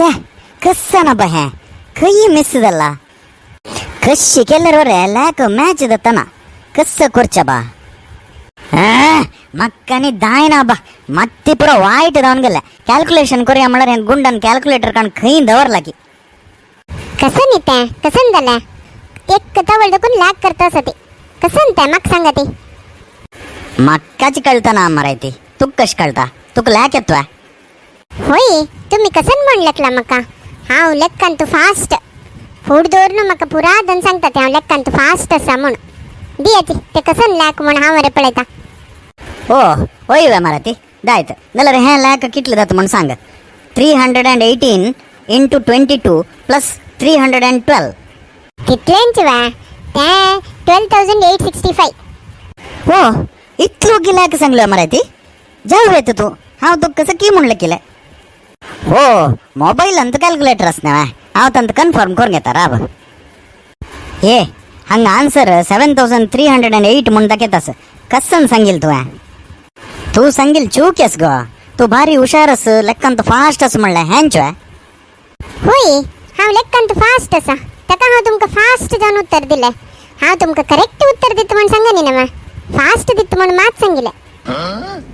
ಛೇ ಕಸ್ಸನ ಬಹೆ ಕೈ ಮಿಸ್ಸದಲ್ಲ ಕಶ್ಶಿ ಕೆಲರವರೆ lac match ದತ್ತನ ಕಸ್ಸ Korcha ಬಾ ಮಕ್ಕನಿ ದಾಯನ ಬಾ ಮತ್ತೆ ಪುರ ವಾಯ್ಟ್ ಅವನ್ಗೆಲ್ಲ ಕ್ಯಾಲ್ಕುಲೇಷನ್ ಕೊರಿಯ ಮಾಡರ ಗುಂಡನ್ ಕ್ಯಾಲ್ಕುಲೇಟರ್ ಕಾಣ್ ಕೈಯಿಂದ ಅವರ್ಲಾಕಿ कसन येते कसन झालं एक कथा कुण लॅक करता सती कसन ते मग सांगती मक्काची कळता ना मरायती तू कश कळता तुक लॅक येतोय होय तुम्ही कसन म्हणलकला मका हाव लेक्कन तू फास्ट फूड दोरनं मका पुरा दन सांगता ते लेक्कन तू फास्ट असा म्हण दियाची ते कसन लॅक म्हण हा मरे पळता ओ होय वे मराठी दायत नलर हे लॅक किटलं जात म्हणून सांग 318 इंटू 22 प्लस 312 कितल्यांच वा ते 12865 हो इतलो की लॅक सांगलो मराठी जाऊ येतो तू हाव तू कसं की म्हणलं केलं हो मोबाईल अंत कॅल्क्युलेटर असणार हाव तंत कन्फर्म करून घेता राब हे हंग आन्सर 7308 म्हणून दाखवतास कसन सांगील तू सांगील चूकेस ग तू भारी हुशारस लेक्कंत फास्ट अस म्हणलं हँच होय हाव लेक्कन तू फास्ट असा तका हाव तुमका फास्ट जाऊन उत्तर दिले हाव तुमका करेक्ट उत्तर दित म्हण सांगा नी ना फास्ट दित म्हण मात सांगितलं